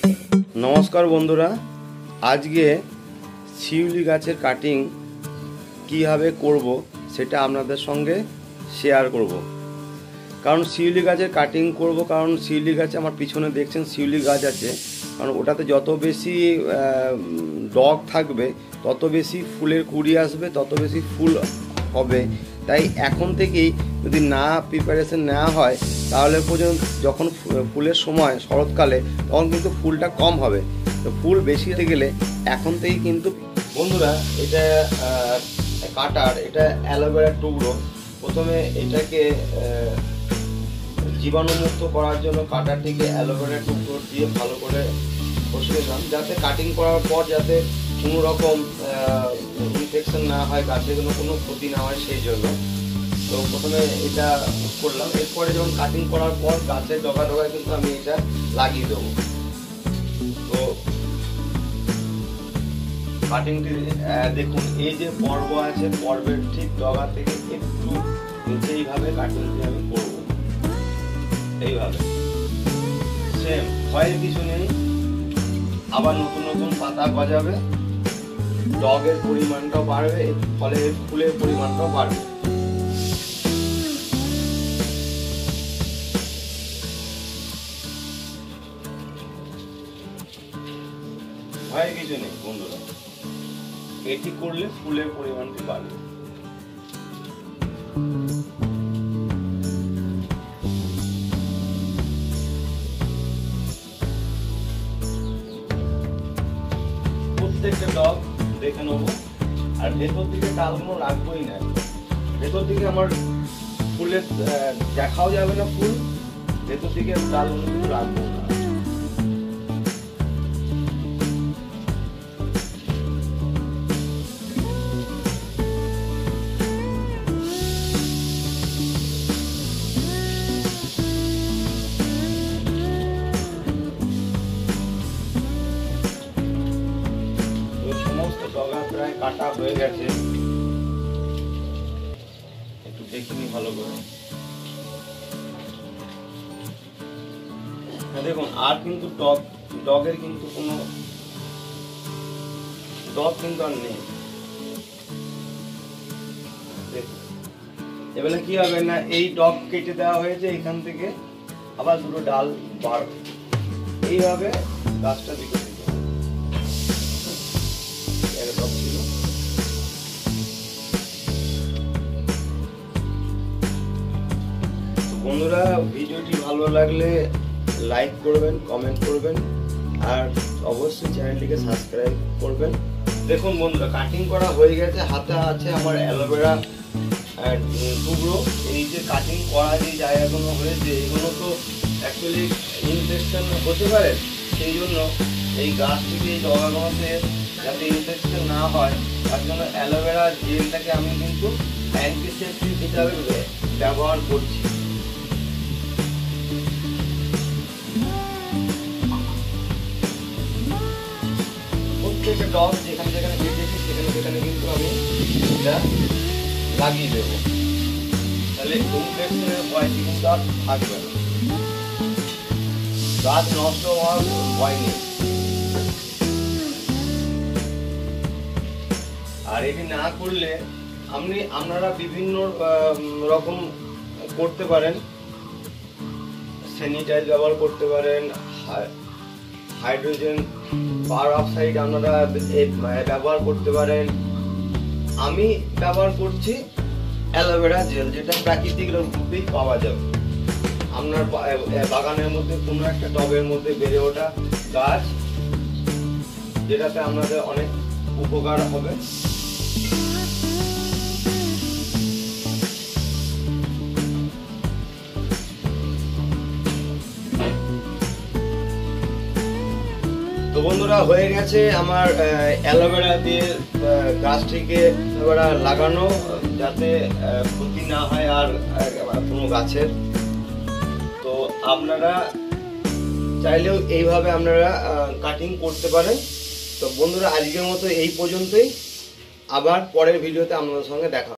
नमस्कार बंधुरा आज के शिउली गाছের কাটিং কিভাবে করব সেটা আপনাদের সঙ্গে শেয়ার করব। কারণ শিউলি গাছের কাটিং করব, কারণ শিউলি গাছে আমার পিছনে দেখছেন শিউলি গাছ আছে, কারণ ওটাতে যত বেশি ডগ থাকবে তত বেশি ফুলের কুড়ি আসবে, তত বেশি ফুল হবে। তাই এখন থেকেই যদি না প্রিপারেশন নেওয়া হয় তাহলে পর্যন্ত যখন ফুলের সময় শরৎকালে তখন কিন্তু ফুলটা কম হবে। তো ফুল বেশি হতে গেলে এখন থেকেই কিন্তু বন্ধুরা এটা কাটার, এটা অ্যালোভেরার টুকরো। প্রথমে এটাকে জীবাণুমুক্ত করার জন্য কাটারটিকে অ্যালোভেরার টুকরো দিয়ে ভালো করে ঘষে নিলাম, যাতে কাটিং করার পর যাতে কোনো রকম ইনফেকশন না হয়, গাছের কোনো ক্ষতি না হয় সেই জন্য। তো প্রথমে এটা করলাম, এরপরে যখন কাটিং করার পর গাছের ডগা ডগায় কিন্তু আমি এটা লাগিয়ে দেবো। তো কাটিংটি দেখুন, এই যে পর্ব আছে, পর্বের ঠিক ডগা থেকে একটু নিচে এইভাবে কাটিংটি আমি করব, এইভাবে সেম, ভয়ের কিছু নেই। আবার নতুন নতুন পাতা গজাবে, ডগের পরিমাণটাও বাড়বে, ফলে ফুলের পরিমাণটাও বাড়বে। ভয়ের কিছু নেই বন্ধুরা, এটি করলে ফুলের পরিমাণটি বাড়বে। প্রত্যেকটা ডগ দেখে নেবো, আর ভেতর দিকে ডালগুলো রাখবোই না। ভেতর দিকে আমার ফুলের দেখাও যাবে না ফুল, ভেতর দিকে ডালগুলো কিন্তু রাখবো না। প্রায় কাটা হয়ে গেছে, একটু দেখিনি ভালো করে। দেখুন, আর কিন্তু ডগের কিন্তু কোনো ডগ কিন্তু আর নেই। এবারে কি হবে না, এই ডগ কেটে দেওয়া হয়েছে, এখান থেকে আবার দুটো ডাল বাড়বে, এইভাবে গাছটা দিকে বন্ধুরা। ভিডিওটি ভালো লাগলে লাইক করবেন, কমেন্ট করবেন, আর অবশ্যই চ্যানেলটিকে সাবস্ক্রাইব করবেন। দেখুন বন্ধুরা, কাটিং করা হয়ে গেছে, হাতে আছে আমার অ্যালোভেরা টুকরো। এই যে কাটিং করা যে জায়গাগুলো হয়েছে, এগুলো তো অ্যাকচুয়ালি ইনফেকশন হতে পারে, সেই জন্য এই গাছ থেকে এই ডগাগুলোতে যাতে ইনফেকশন না হয় তার জন্য অ্যালোভেরা জেলটাকে আমি কিন্তু অ্যান্টিসেপটিক হিসাবে ব্যবহার করছি। প্রত্যেকটা ডগ যেখানে যেখানে কেটেছি সেখানে সেখানে কিন্তু আমি এটা লাগিয়ে দেবো, তাহলে ইনফেকশনের ভয়টি কিন্তু আর থাকবে না, গাছ নষ্ট হওয়ার ভয় নেই। আর এটি না করলে আপনারা বিভিন্ন রকম করতে পারেন, স্যানিটাইজ ব্যবহার করতে পারেন, হাইড্রোজেন পার অক্সাইড আপনারা ব্যবহার করতে পারেন। আমি ব্যবহার করছি অ্যালোভেরা জেল, যেটা প্রাকৃতিক রূপেই পাওয়া যাবে। আপনার বাগানের মধ্যে কোনো একটা টবের মধ্যে বেড়ে ওঠা গাছ, যেটাতে আপনাদের অনেক উপকার হবে। তো বন্ধুরা, হয়ে গেছে আমার অ্যালোভেরা দিয়ে গাছটিকে লাগানো, যাতে ক্ষতি না হয় আর কোনো গাছের। তো আপনারা চাইলেও এইভাবে আপনারা কাটিং করতে পারেন। তো বন্ধুরা, আজকের মতো এই পর্যন্তই, আবার পরের ভিডিওতে আপনাদের সঙ্গে দেখা।